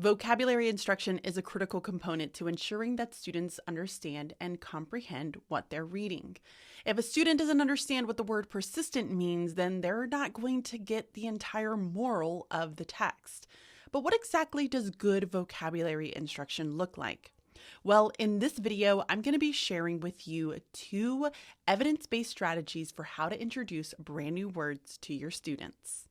Vocabulary instruction is a critical component to ensuring that students understand and comprehend what they're reading. If a student doesn't understand what the word persistent means, then they're not going to get the entire moral of the text. But what exactly does good vocabulary instruction look like? Well, in this video, I'm going to be sharing with you 2 evidence-based strategies for how to introduce brand new words to your students.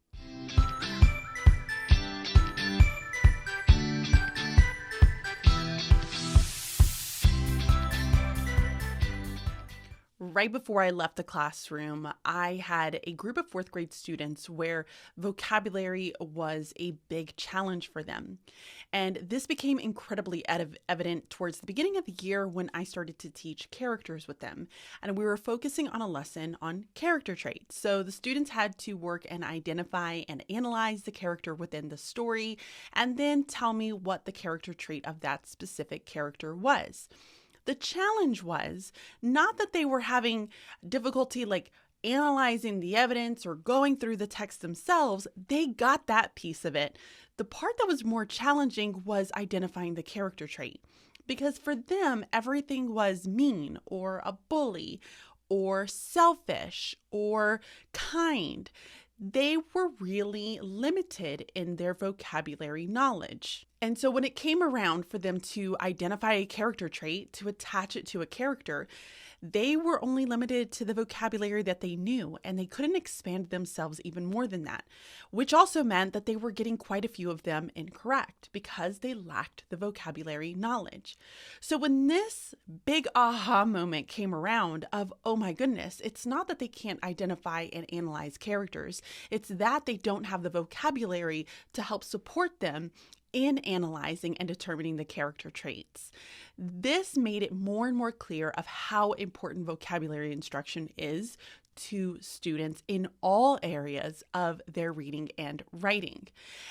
Right before I left the classroom, I had a group of 4th grade students where vocabulary was a big challenge for them. And this became incredibly evident towards the beginning of the year when I started to teach characters with them. And we were focusing on a lesson on character traits. So the students had to work and identify and analyze the character within the story, and then tell me what the character trait of that specific character was. The challenge was not that they were having difficulty analyzing the evidence or going through the text themselves. They got that piece of it. The part that was more challenging was identifying the character trait, because for them, everything was mean or a bully or selfish or kind. They were really limited in their vocabulary knowledge. And so when it came around for them to identify a character trait, to attach it to a character, they were only limited to the vocabulary that they knew, and they couldn't expand themselves even more than that, which also meant that they were getting quite a few of them incorrect because they lacked the vocabulary knowledge. So when this big aha moment came around of, oh my goodness, it's not that they can't identify and analyze characters, it's that they don't have the vocabulary to help support them in analyzing and determining the character traits. This made it more and more clear of how important vocabulary instruction is to students in all areas of their reading and writing.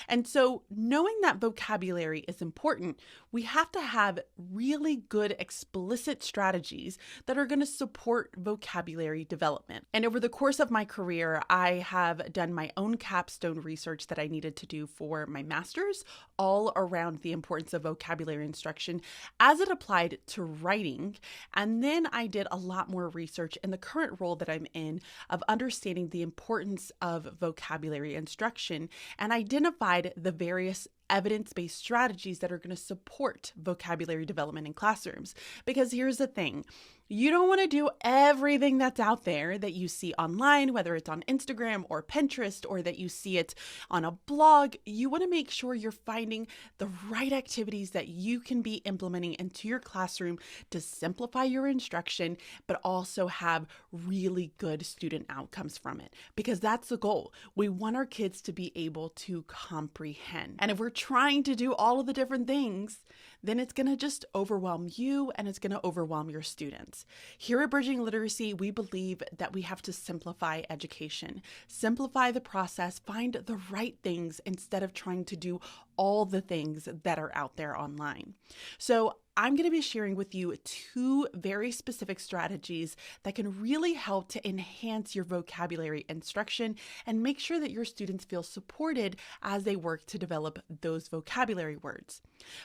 And so knowing that vocabulary is important, we have to have really good explicit strategies that are going to support vocabulary development. And over the course of my career, I have done my own capstone research that I needed to do for my master's, all around the importance of vocabulary instruction as it applied to writing. And then I did a lot more research in the current role that I'm in of understanding the importance of vocabulary instruction and identified the various evidence-based strategies that are going to support vocabulary development in classrooms. Because here's the thing. You don't want to do everything that's out there that you see online, whether it's on Instagram or Pinterest, or that you see it on a blog. You want to make sure you're finding the right activities that you can be implementing into your classroom to simplify your instruction, but also have really good student outcomes from it. Because that's the goal. We want our kids to be able to comprehend. And if we're trying to do all of the different things, then it's going to just overwhelm you and it's going to overwhelm your students. Here at Bridging Literacy, we believe that we have to simplify education, simplify the process, find the right things instead of trying to do all the things that are out there online. So I'm going to be sharing with you 2 very specific strategies that can really help to enhance your vocabulary instruction and make sure that your students feel supported as they work to develop those vocabulary words.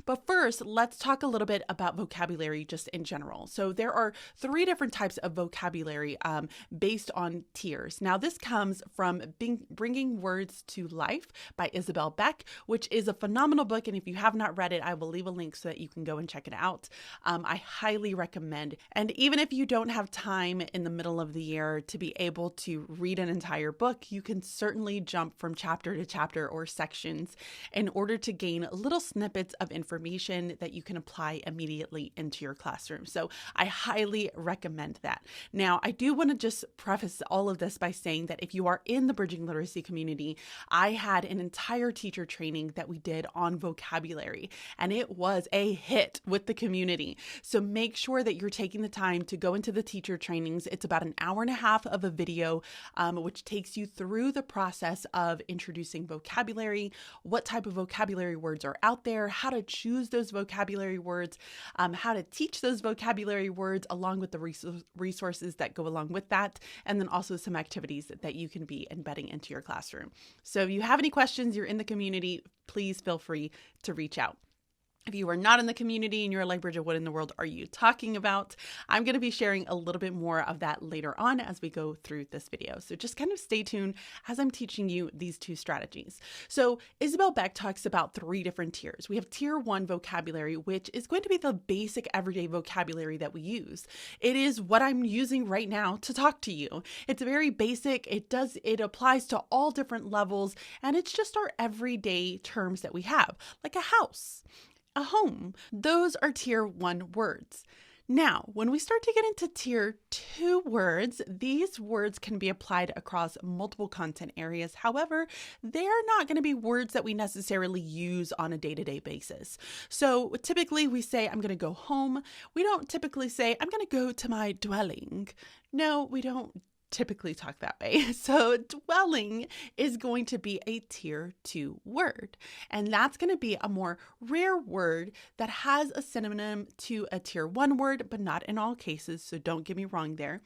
But first, let's talk a little bit about vocabulary just in general. So there are 3 different types of vocabulary based on tiers. Now, this comes from Bringing Words to Life by Isabel Beck, which is a phenomenal book. And if you have not read it, I will leave a link so that you can go and check it out. I highly recommend. And even if you don't have time in the middle of the year to be able to read an entire book, you can certainly jump from chapter to chapter or sections in order to gain little snippets of information that you can apply immediately into your classroom. So I highly recommend that. Now, I do want to just preface all of this by saying that if you are in the Bridging Literacy community, I had an entire teacher training that we did on vocabulary, and it was a hit with with the community. So make sure that you're taking the time to go into the teacher trainings. It's about an hour and a half of a video, which takes you through the process of introducing vocabulary, what type of vocabulary words are out there, how to choose those vocabulary words, how to teach those vocabulary words along with the resources that go along with that, and then also some activities that you can be embedding into your classroom. So if you have any questions, you're in the community, please feel free to reach out. If you are not in the community and you're like, Bridget, what in the world are you talking about? I'm going to be sharing a little bit more of that later on as we go through this video. So just kind of stay tuned as I'm teaching you these two strategies. So Isabel Beck talks about 3 different tiers. We have tier 1 vocabulary, which is going to be the basic everyday vocabulary that we use. It is what I'm using right now to talk to you. It's very basic. It applies to all different levels, and it's just our everyday terms that we have, like a house, a home. Those are tier 1 words. Now, when we start to get into tier 2 words, these words can be applied across multiple content areas. However, they're not going to be words that we necessarily use on a day-to-day basis. So typically we say, I'm going to go home. We don't typically say, I'm going to go to my dwelling. No, we don't typically talk that way. So dwelling is going to be a tier 2 word, and that's going to be a more rare word that has a synonym to a tier 1 word, but not in all cases. So don't get me wrong there.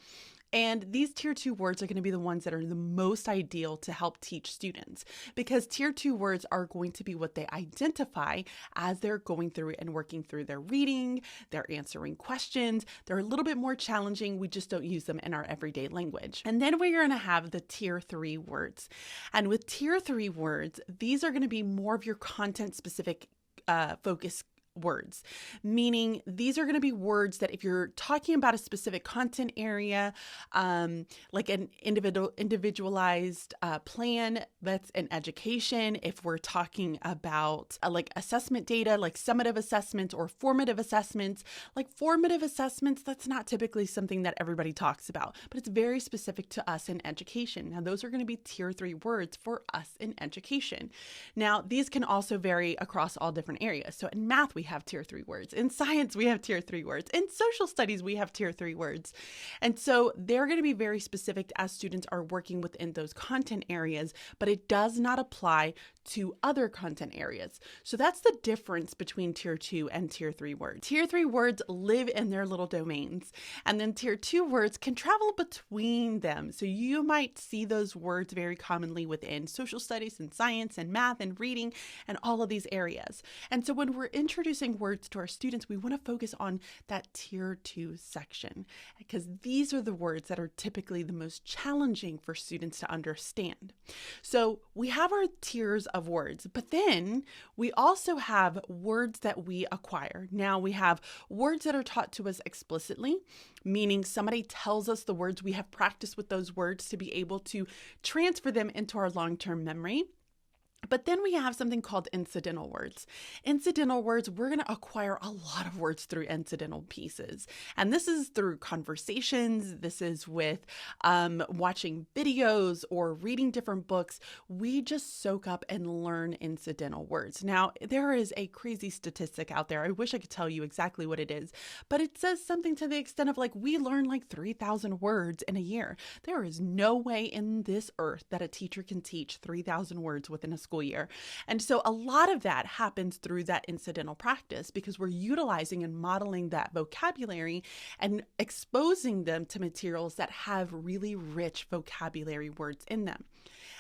And these tier 2 words are going to be the ones that are the most ideal to help teach students, because tier 2 words are going to be what they identify as they're going through and working through their reading, they're answering questions. They're a little bit more challenging. We just don't use them in our everyday language. And then we're going to have the tier 3 words. And with tier 3 words, these are going to be more of your content specific focus words, meaning these are going to be words that if you're talking about a specific content area, like an individualized plan, that's an education. If we're talking about like assessment data, like summative assessments or formative assessments, that's not typically something that everybody talks about, but it's very specific to us in education. Now, those are going to be tier 3 words for us in education. Now, these can also vary across all different areas. So in math, we have tier 3 words. In science, we have tier 3 words. In social studies, we have tier 3 words. And so they're going to be very specific as students are working within those content areas, but it does not apply to other content areas. So that's the difference between tier 2 and tier 3 words. Tier 3 words live in their little domains, and then tier 2 words can travel between them. So you might see those words very commonly within social studies and science and math and reading and all of these areas. And so when we're introducing words to our students, we want to focus on that tier 2 section, because these are the words that are typically the most challenging for students to understand. So we have our tiers of words, but then we also have words that we acquire. Now we have words that are taught to us explicitly, meaning somebody tells us the words, we have practiced with those words to be able to transfer them into our long-term memory. But then we have something called incidental words. Incidental words, we're going to acquire a lot of words through incidental pieces. And this is through conversations. This is with watching videos or reading different books. We just soak up and learn incidental words. Now, there is a crazy statistic out there. I wish I could tell you exactly what it is, but it says something to the extent of like, we learn like 3,000 words in a year. There is no way in this earth that a teacher can teach 3,000 words within a school year. And so a lot of that happens through that incidental practice, because we're utilizing and modeling that vocabulary and exposing them to materials that have really rich vocabulary words in them.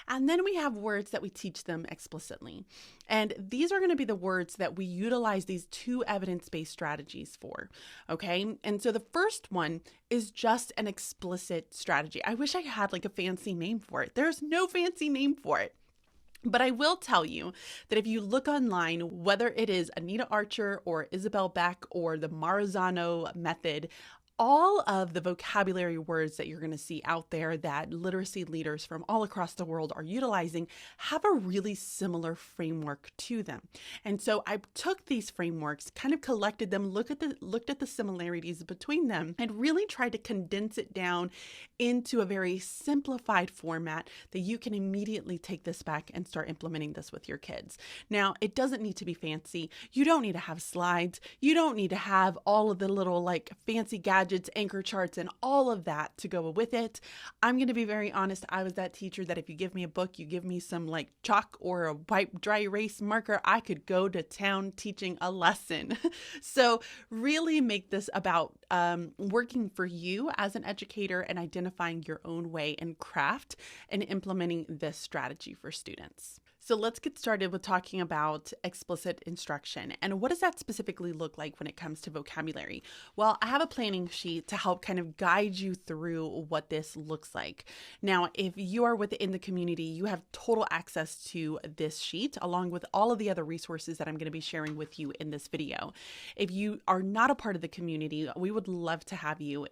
And then we have words that we teach them explicitly. And these are going to be the words that we utilize these 2 evidence-based strategies for, okay? And so the first one is just an explicit strategy. I wish I had like a fancy name for it. There's no fancy name for it. But I will tell you that if you look online, whether it is Anita Archer or Isabel Beck or the Marzano method, all of the vocabulary words that you're going to see out there that literacy leaders from all across the world are utilizing have a really similar framework to them. And so I took these frameworks, kind of collected them, looked at the similarities between them, and really tried to condense it down into a very simplified format that you can immediately take this back and start implementing this with your kids. Now, it doesn't need to be fancy. You don't need to have slides. You don't need to have all of the little fancy gadgets, anchor charts, and all of that to go with it. I'm going to be very honest. I was that teacher that if you give me a book, you give me some chalk or a white dry erase marker, I could go to town teaching a lesson. So really make this about working for you as an educator and identifying your own way and craft and implementing this strategy for students. So let's get started with talking about explicit instruction. And what does that specifically look like when it comes to vocabulary? Well, I have a planning sheet to help kind of guide you through what this looks like. Now, if you are within the community, you have total access to this sheet along with all of the other resources that I'm going to be sharing with you in this video. If you are not a part of the community, we would love to have you.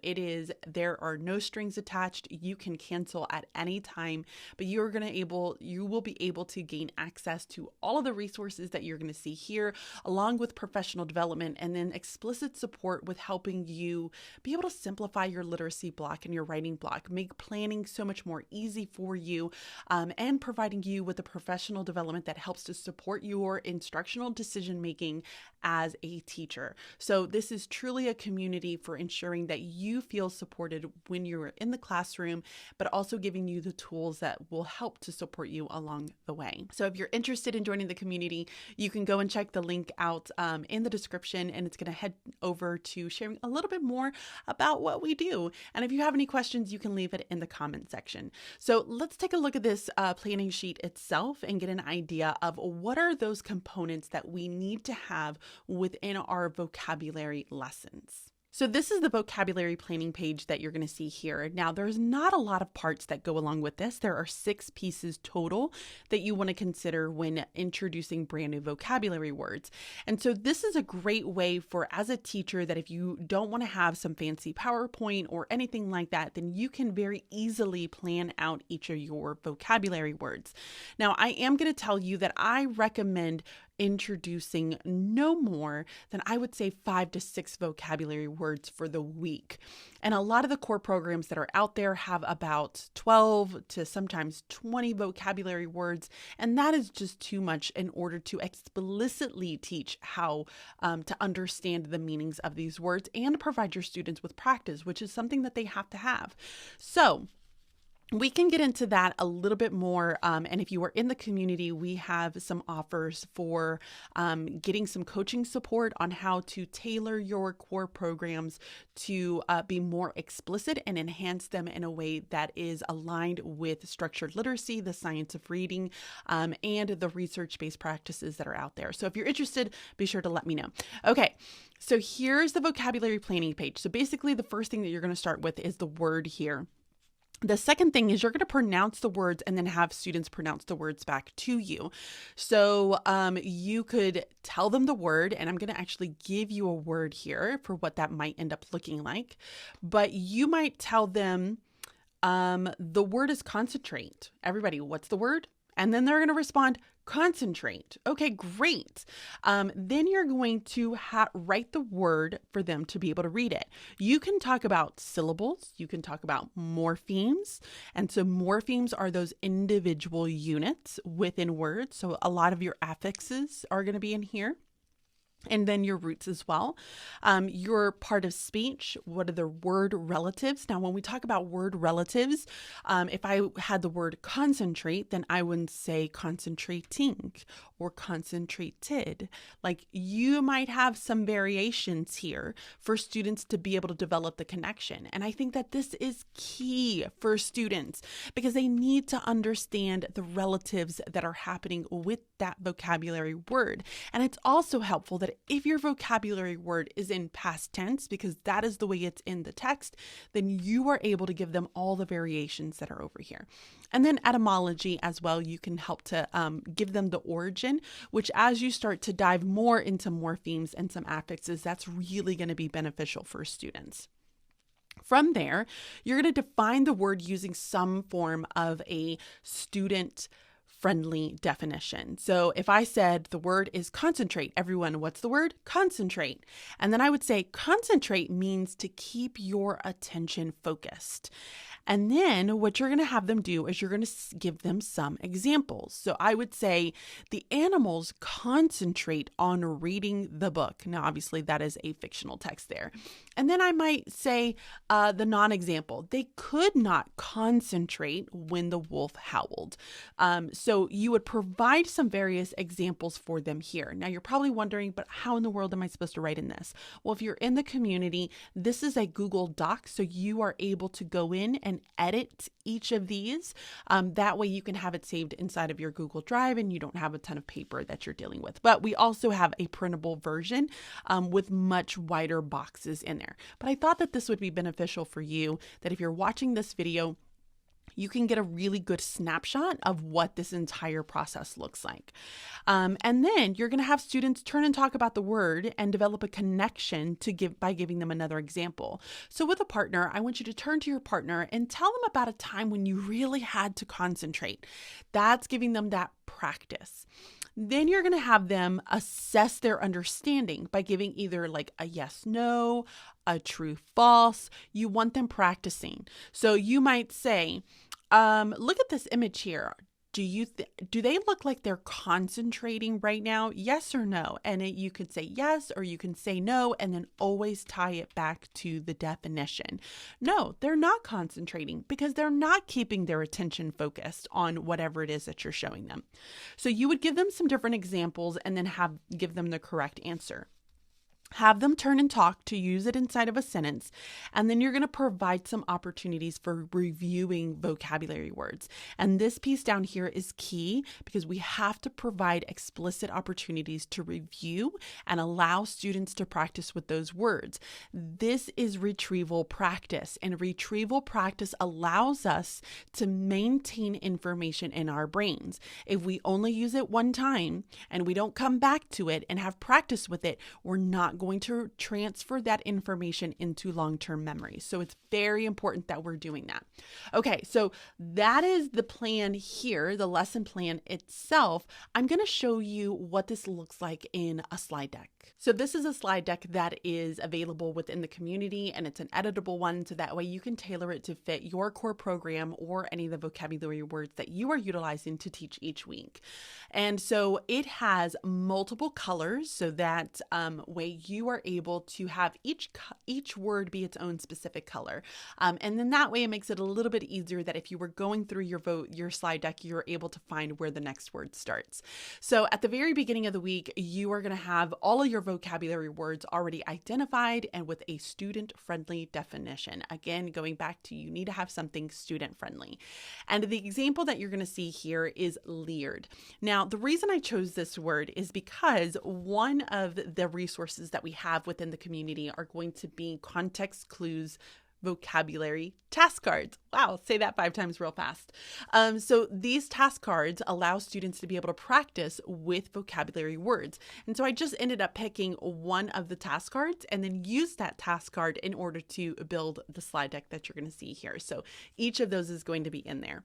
There are no strings attached. You can cancel at any time, but you will be able to gain access to all of the resources that you're going to see here, along with professional development and then explicit support with helping you be able to simplify your literacy block and your writing block, make planning so much more easy for you, and providing you with the professional development that helps to support your instructional decision making as a teacher. So this is truly a community for ensuring that you feel supported when you're in the classroom, but also giving you the tools that will help to support you along the way. So if you're interested in joining the community, you can go and check the link out in the description, and it's going to head over to sharing a little bit more about what we do. And if you have any questions, you can leave it in the comment section. So let's take a look at this planning sheet itself and get an idea of what are those components that we need to have within our vocabulary lessons. So this is the vocabulary planning page that you're going to see here. Now, there's not a lot of parts that go along with this. There are 6 pieces total that you want to consider when introducing brand new vocabulary words. And so this is a great way for, as a teacher, that if you don't want to have some fancy PowerPoint or anything like that, then you can very easily plan out each of your vocabulary words. Now, I am going to tell you that I recommend introducing no more than, I would say, 5 to 6 vocabulary words for the week. And a lot of the core programs that are out there have about 12 to sometimes 20 vocabulary words. And that is just too much in order to explicitly teach how to understand the meanings of these words and provide your students with practice, which is something that they have to have. So we can get into that a little bit more. And if you are in the community, we have some offers for getting some coaching support on how to tailor your core programs to be more explicit and enhance them in a way that is aligned with structured literacy, the science of reading, and the research-based practices that are out there. So if you're interested, be sure to let me know. Okay, so here's the vocabulary planning page. So basically, the first thing that you're going to start with is the word here. The second thing is you're going to pronounce the words and then have students pronounce the words back to you. So you could tell them the word, and I'm going to actually give you a word here for what that might end up looking like. But you might tell them the word is concentrate. Everybody, what's the word? And then they're going to respond, concentrate. Okay, great. Then you're going to write the word for them to be able to read it. You can talk about syllables. You can talk about morphemes. And so morphemes are those individual units within words. So a lot of your affixes are going to be in here. And then your roots as well. Your part of speech, what are the word relatives? Now, when we talk about word relatives, if I had the word concentrate, then I wouldn't say concentrating or concentrated. Like, you might have some variations here for students to be able to develop the connection. And I think that this is key for students because they need to understand the relatives that are happening with that vocabulary word. And it's also helpful that if your vocabulary word is in past tense, because that is the way it's in the text, then you are able to give them all the variations that are over here. And then etymology as well, you can help to give them the origin, which as you start to dive more into morphemes and some affixes, that's really going to be beneficial for students. From there, you're going to define the word using some form of a student friendly definition. So if I said the word is concentrate, everyone, what's the word? Concentrate. And then I would say concentrate means to keep your attention focused. And then what you're going to have them do is you're going to give them some examples. So I would say the animals concentrate on reading the book. Now, obviously, that is a fictional text there. And then I might say the non-example. They could not concentrate when the wolf howled. So you would provide some various examples for them here. Now, you're probably wondering, but how in the world am I supposed to write in this? Well, if you're in the community, this is a Google Doc, so you are able to go in and edit each of these. That way you can have it saved inside of your Google Drive and you don't have a ton of paper that you're dealing with. But we also have a printable version with much wider boxes in there. But I thought that this would be beneficial for you, that if you're watching this video, you can get a really good snapshot of what this entire process looks like. And then you're going to have students turn and talk about the word and develop a connection by giving them another example. So with a partner, I want you to turn to your partner and tell them about a time when you really had to concentrate. That's giving them that practice. Then you're going to have them assess their understanding by giving either like a yes, no, a true, false. You want them practicing. So you might say, look at this image here. Do they look like they're concentrating right now? Yes or no? And you could say yes, or you can say no, and then always tie it back to the definition. No, they're not concentrating because they're not keeping their attention focused on whatever it is that you're showing them. So you would give them some different examples and then give them the correct answer. Have them turn and talk to use it inside of a sentence, and then you're going to provide some opportunities for reviewing vocabulary words. And this piece down here is key because we have to provide explicit opportunities to review and allow students to practice with those words. This is retrieval practice, and retrieval practice allows us to maintain information in our brains. If we only use it one time and we don't come back to it and have practice with it, we're not going to transfer that information into long-term memory. So it's very important that we're doing that. Okay, so that is the plan here, the lesson plan itself. I'm going to show you what this looks like in a slide deck. So this is a slide deck that is available within the community, and it's an editable one, so that way you can tailor it to fit your core program or any of the vocabulary words that you are utilizing to teach each week. And so it has multiple colors, so that way you are able to have each word be its own specific color. And then that way it makes it a little bit easier that if you were going through your slide deck, you're able to find where the next word starts. So at the very beginning of the week, you are going to have all of your vocabulary words already identified and with a student-friendly definition. Again, going back to, you need to have something student-friendly. And the example that you're going to see here is leered. Now, the reason I chose this word is because one of the resources that we have within the community are going to be context clues vocabulary task cards. Wow, say that 5 times real fast. So these task cards allow students to be able to practice with vocabulary words. And so I just ended up picking one of the task cards and then use that task card in order to build the slide deck that you're going to see here. So each of those is going to be in there.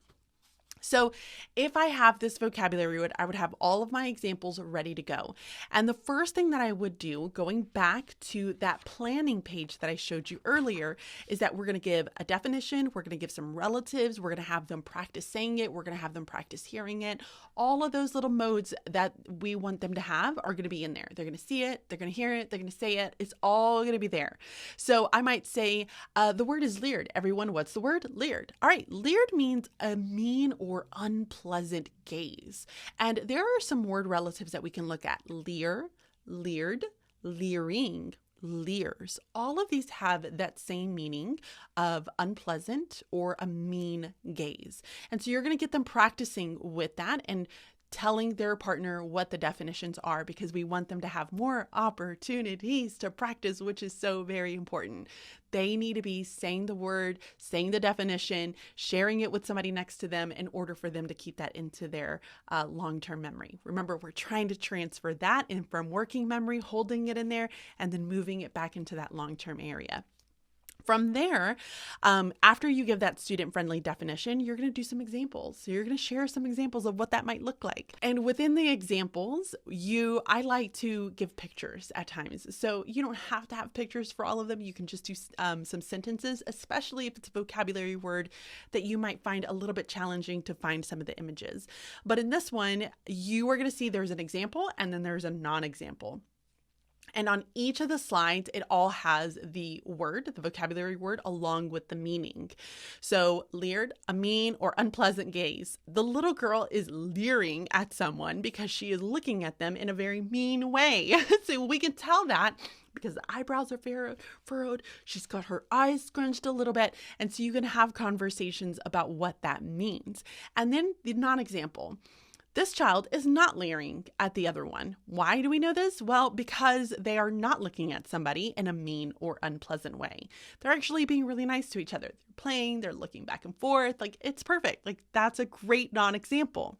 So if I have this vocabulary word, I would have all of my examples ready to go. And the first thing that I would do, going back to that planning page that I showed you earlier, is that we're going to give a definition, we're going to give some relatives, we're going to have them practice saying it, we're going to have them practice hearing it. All of those little modes that we want them to have are going to be in there. They're going to see it, they're going to hear it, they're going to say it. It's all going to be there. So I might say, the word is leered. Everyone, what's the word? Leered. All right, leered means a mean or unpleasant gaze. And there are some word relatives that we can look at. Leer, leered, leering, leers. All of these have that same meaning of unpleasant or a mean gaze. And so you're going to get them practicing with that and telling their partner what the definitions are, because we want them to have more opportunities to practice, which is so very important. They need to be saying the word, saying the definition, sharing it with somebody next to them in order for them to keep that into their long-term memory. Remember, we're trying to transfer that in from working memory, holding it in there, and then moving it back into that long-term area. From there, after you give that student-friendly definition, you're going to do some examples. So you're going to share some examples of what that might look like. And within the examples, I like to give pictures at times. So you don't have to have pictures for all of them. You can just do some sentences, especially if it's a vocabulary word that you might find a little bit challenging to find some of the images. But in this one, you are going to see there's an example and then there's a non-example. And on each of the slides, it all has the word, the vocabulary word, along with the meaning. So leered, a mean or unpleasant gaze. The little girl is leering at someone because she is looking at them in a very mean way. So we can tell that because the eyebrows are furrowed. She's got her eyes scrunched a little bit. And so you can have conversations about what that means. And then the non-example. This child is not leering at the other one. Why do we know this? Well, because they are not looking at somebody in a mean or unpleasant way. They're actually being really nice to each other. They're playing, they're looking back and forth. Like, it's perfect. Like, that's a great non-example.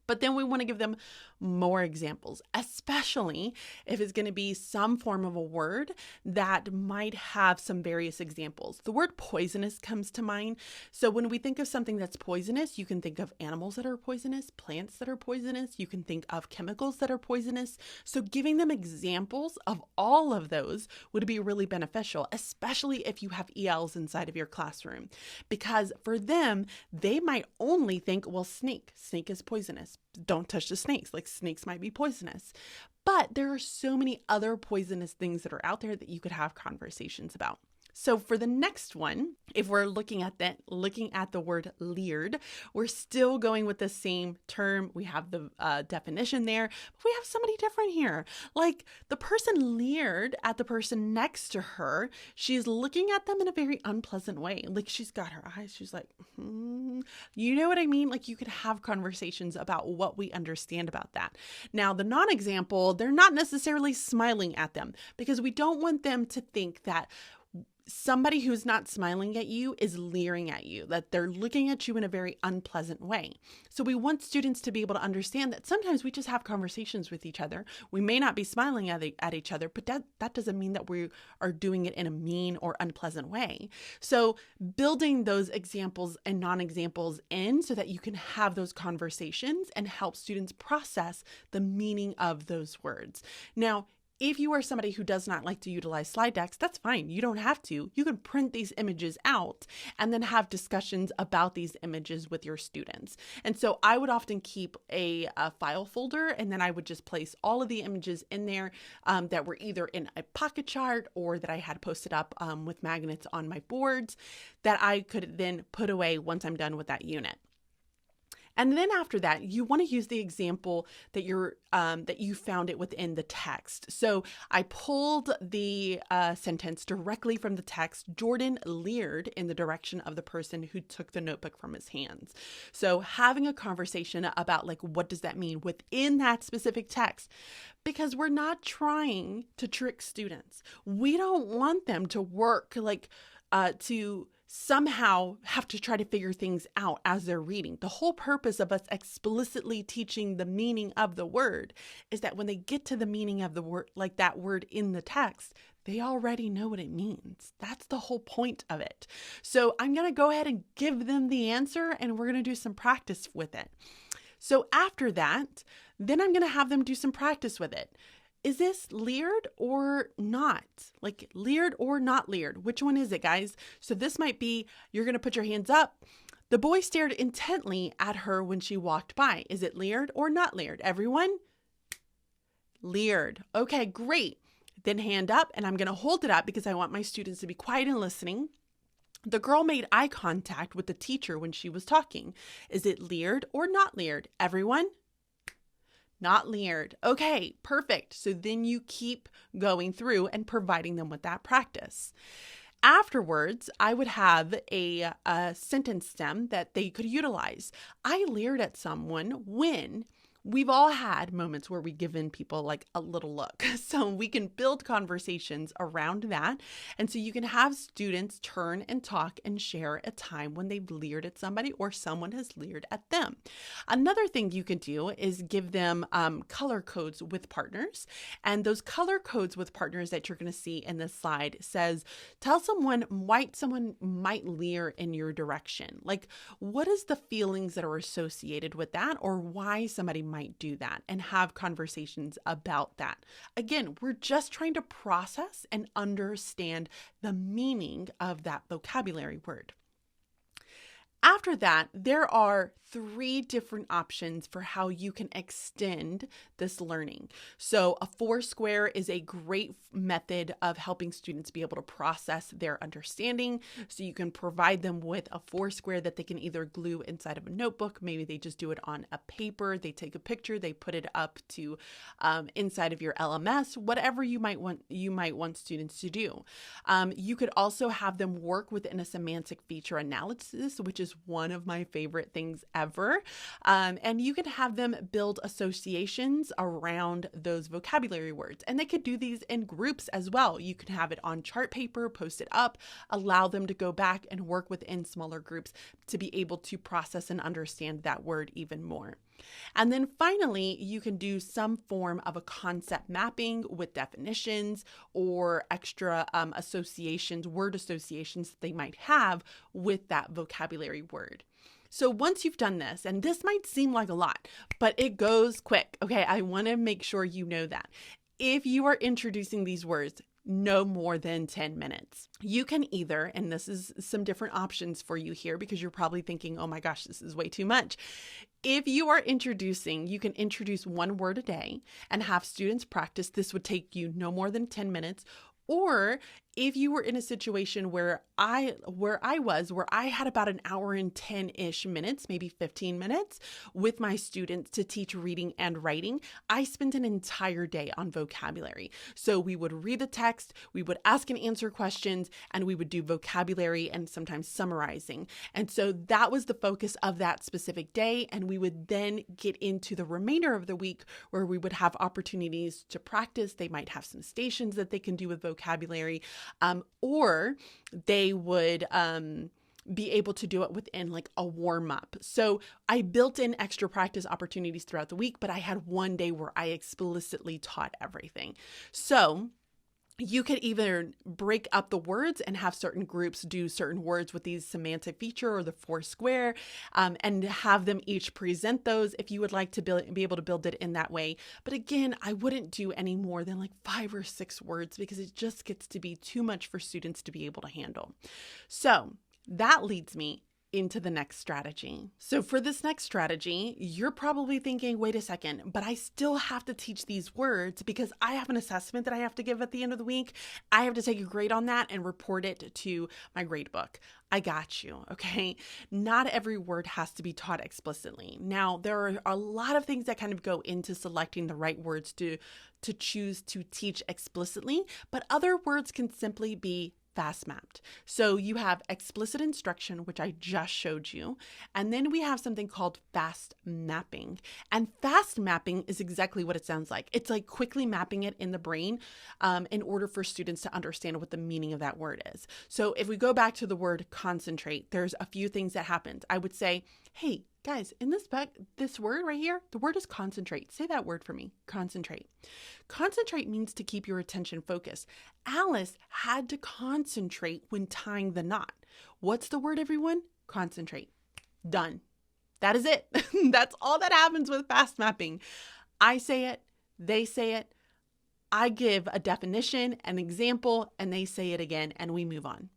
But then we want to give them more examples, especially if it's going to be some form of a word that might have some various examples. The word poisonous comes to mind. So when we think of something that's poisonous, you can think of animals that are poisonous, plants that are poisonous. You can think of chemicals that are poisonous. So giving them examples of all of those would be really beneficial, especially if you have ELs inside of your classroom, because for them, they might only think, well, snake is poisonous. Don't touch the snakes. Like, snakes might be poisonous. But there are so many other poisonous things that are out there that you could have conversations about. So for the next one, if we're looking at the word leered, we're still going with the same term. We have the definition there, but we have somebody different here. Like, the person leered at the person next to her. She's looking at them in a very unpleasant way. Like, she's got her eyes. She's like, You know what I mean? Like, you could have conversations about what we understand about that. Now, the non-example, they're not necessarily smiling at them because we don't want them to think that somebody who's not smiling at you is leering at you, that they're looking at you in a very unpleasant way. So we want students to be able to understand that sometimes we just have conversations with each other. We may not be smiling at each other, but that doesn't mean that we are doing it in a mean or unpleasant way. So building those examples and non-examples in so that you can have those conversations and help students process the meaning of those words. Now, if you are somebody who does not like to utilize slide decks, that's fine. You don't have to. You can print these images out and then have discussions about these images with your students. And so I would often keep a file folder, and then I would just place all of the images in there that were either in a pocket chart or that I had posted up with magnets on my boards that I could then put away once I'm done with that unit. And then after that, you want to use the example that you found it within the text. So I pulled the sentence directly from the text. Jordan leered in the direction of the person who took the notebook from his hands. So having a conversation about, like, what does that mean within that specific text? Because we're not trying to trick students. We don't want them to work to somehow have to try to figure things out as they're reading. The whole purpose of us explicitly teaching the meaning of the word is that when they get to the meaning of the word, like that word in the text, they already know what it means. That's the whole point of it. So I'm going to go ahead and give them the answer, and we're going to do some practice with it. So after that, then I'm going to have them do some practice with it. Is this leered or not? Like, leered or not leered? Which one is it, guys? So this might be, you're going to put your hands up. The boy stared intently at her when she walked by. Is it leered or not leered? Everyone? Leered. Okay, great. Then hand up, and I'm going to hold it up because I want my students to be quiet and listening. The girl made eye contact with the teacher when she was talking. Is it leered or not leered? Everyone? Not leered. Okay, perfect. So then you keep going through and providing them with that practice. Afterwards, I would have a sentence stem that they could utilize. I leered at someone when We've all had moments where we've given people like a little look. So we can build conversations around that. And so you can have students turn and talk and share a time when they've leered at somebody or someone has leered at them. Another thing you can do is give them color codes with partners. And those color codes with partners that you're going to see in this slide says, tell someone why someone might leer in your direction. Like, what is the feelings that are associated with that, or why somebody might do that, and have conversations about that. Again, we're just trying to process and understand the meaning of that vocabulary word. After that, there are 3 different options for how you can extend this learning. So a 4 square is a great method of helping students be able to process their understanding. So you can provide them with a 4 square that they can either glue inside of a notebook. Maybe they just do it on a paper. They take a picture, they put it up to inside of your LMS, whatever you might want students to do. You could also have them work within a semantic feature analysis, which is one of my favorite things ever. And you can have them build associations around those vocabulary words. And they could do these in groups as well. You can have it on chart paper, post it up, allow them to go back and work within smaller groups to be able to process and understand that word even more. And then finally, you can do some form of a concept mapping with definitions or extra associations, word associations that they might have with that vocabulary word. So once you've done this, and this might seem like a lot, but it goes quick. Okay, I want to make sure you know that. If you are introducing these words, no more than 10 minutes. You can either, and this is some different options for you here because you're probably thinking, oh my gosh, this is way too much. If you are introducing, you can introduce 1 word a day and have students practice. This would take you no more than 10 minutes. Or if you were in a situation where I had about an hour and 10-ish minutes, maybe 15 minutes with my students to teach reading and writing, I spent an entire day on vocabulary. So we would read the text, we would ask and answer questions, and we would do vocabulary and sometimes summarizing. And so that was the focus of that specific day. And we would then get into the remainder of the week where we would have opportunities to practice. They might have some stations that they can do with vocabulary. Or they would be able to do it within like a warm up. So I built in extra practice opportunities throughout the week, but I had one day where I explicitly taught everything. So you could either break up the words and have certain groups do certain words with these semantic feature or the 4 square, and have them each present those if you would like to be able to build it in that way. But again, I wouldn't do any more than like 5 or 6 words because it just gets to be too much for students to be able to handle. So that leads me into the next strategy. So for this next strategy, you're probably thinking, wait a second, but I still have to teach these words because I have an assessment that I have to give at the end of the week. I have to take a grade on that and report it to my grade book. I got you, okay? Not every word has to be taught explicitly. Now, there are a lot of things that kind of go into selecting the right words to choose to teach explicitly, but other words can simply be fast mapped. So you have explicit instruction, which I just showed you, and then we have something called fast mapping. And fast mapping is exactly what it sounds like. It's like quickly mapping it in the brain in order for students to understand what the meaning of that word is. So if we go back to the word concentrate, there's a few things that happened. I would say, hey, guys, in this book, this word right here, the word is concentrate. Say that word for me, concentrate. Concentrate means to keep your attention focused. Alice had to concentrate when tying the knot. What's the word, everyone? Concentrate. Done. That is it. That's all that happens with fast mapping. I say it, they say it, I give a definition, an example, and they say it again, and we move on.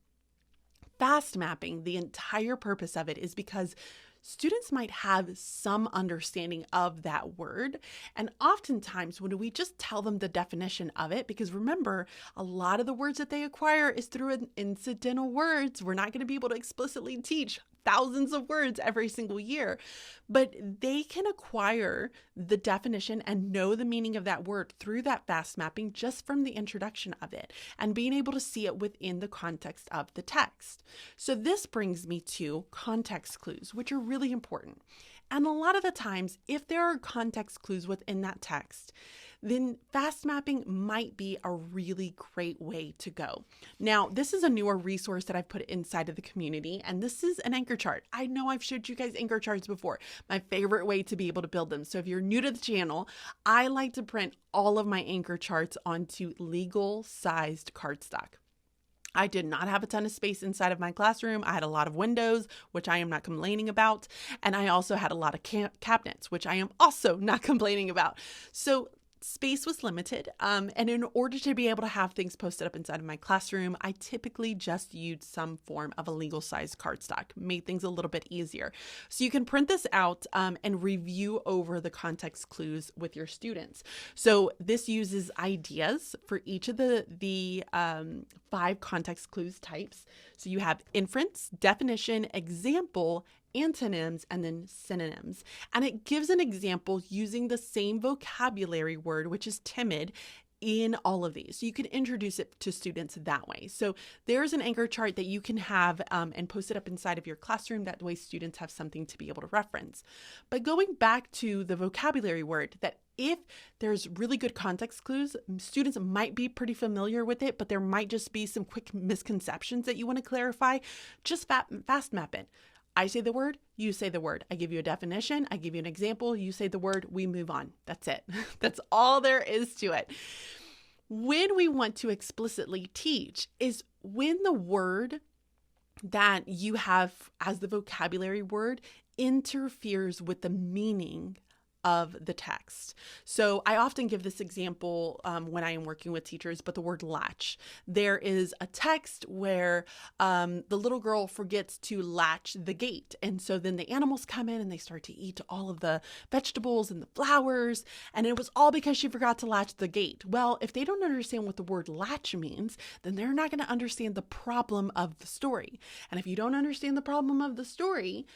Fast mapping, the entire purpose of it is because students might have some understanding of that word. And oftentimes when we just tell them the definition of it, because remember, a lot of the words that they acquire is through incidental words. We're not going to be able to explicitly teach thousands of words every single year, but they can acquire the definition and know the meaning of that word through that fast mapping just from the introduction of it and being able to see it within the context of the text. So this brings me to context clues, which are really important. And a lot of the times, if there are context clues within that text, then fast mapping might be a really great way to go. Now, this is a newer resource that I've put inside of the community, and this is an anchor chart. I know I've showed you guys anchor charts before, my favorite way to be able to build them. So if you're new to the channel, I like to print all of my anchor charts onto legal sized cardstock. I did not have a ton of space inside of my classroom. I had a lot of windows, which I am not complaining about. And I also had a lot of cabinets, which I am also not complaining about. So space was limited. And in order to be able to have things posted up inside of my classroom, I typically just used some form of a legal size cardstock, made things a little bit easier. So you can print this out and review over the context clues with your students. So this uses ideas for each of the 5 context clues types. So you have inference, definition, example, antonyms, and then synonyms. And it gives an example using the same vocabulary word, which is timid, in all of these. So you can introduce it to students that way. So there's an anchor chart that you can have and post it up inside of your classroom. That way students have something to be able to reference. But going back to the vocabulary word, that if there's really good context clues, students might be pretty familiar with it, but there might just be some quick misconceptions that you want to clarify. Just fast map it. I say the word, you say the word. I give you a definition, I give you an example, you say the word, we move on. That's it. That's all there is to it. When we want to explicitly teach is when the word that you have as the vocabulary word interferes with the meaning of the text. So I often give this example when I am working with teachers, but the word latch. There is a text where the little girl forgets to latch the gate. And so then the animals come in and they start to eat all of the vegetables and the flowers. And it was all because she forgot to latch the gate. Well, if they don't understand what the word latch means, then they're not going to understand the problem of the story. And if you don't understand the problem of the story,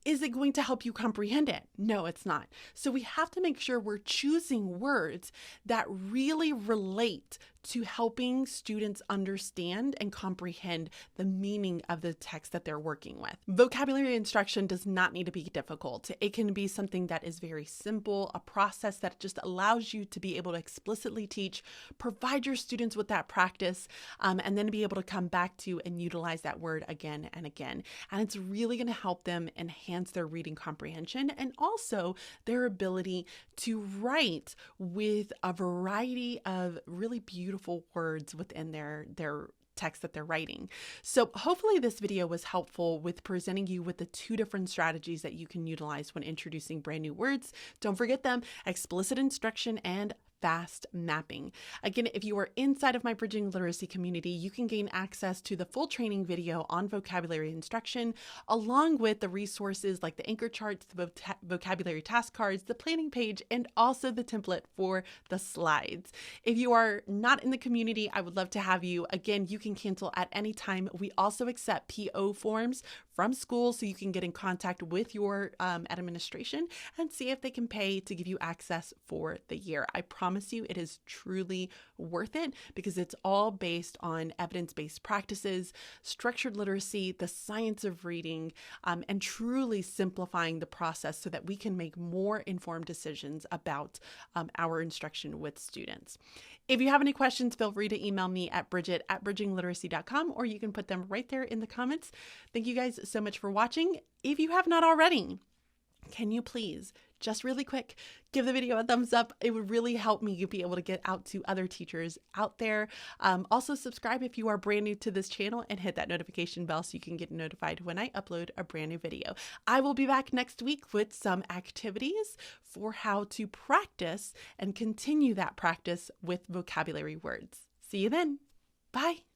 is it going to help you comprehend it? No, it's not. So we have to make sure we're choosing words that really relate to helping students understand and comprehend the meaning of the text that they're working with. Vocabulary instruction does not need to be difficult. It can be something that is very simple, a process that just allows you to be able to explicitly teach, provide your students with that practice, and then be able to come back to and utilize that word again and again. And it's really going to help them enhance their reading comprehension and also their ability to write with a variety of really beautiful words within their text that they're writing. So hopefully this video was helpful with presenting you with the 2 different strategies that you can utilize when introducing brand new words. Don't forget them: explicit instruction and fast mapping. Again, if you are inside of my Bridging Literacy community, you can gain access to the full training video on vocabulary instruction, along with the resources like the anchor charts, the vocabulary task cards, the planning page, and also the template for the slides. If you are not in the community, I would love to have you. Again, you can cancel at any time. We also accept PO forms from school, so you can get in contact with your administration and see if they can pay to give you access for the year. I promise you it is truly worth it because it's all based on evidence-based practices, structured literacy, the science of reading, and truly simplifying the process so that we can make more informed decisions about our instruction with students. If you have any questions, feel free to email me at bridget@bridgingliteracy.com, or you can put them right there in the comments. Thank you guys so much for watching. If you have not already, can you please, just really quick, give the video a thumbs up? It would really help me be able to get out to other teachers out there. Also subscribe if you are brand new to this channel and hit that notification bell so you can get notified when I upload a brand new video. I will be back next week with some activities for how to practice and continue that practice with vocabulary words. See you then. Bye.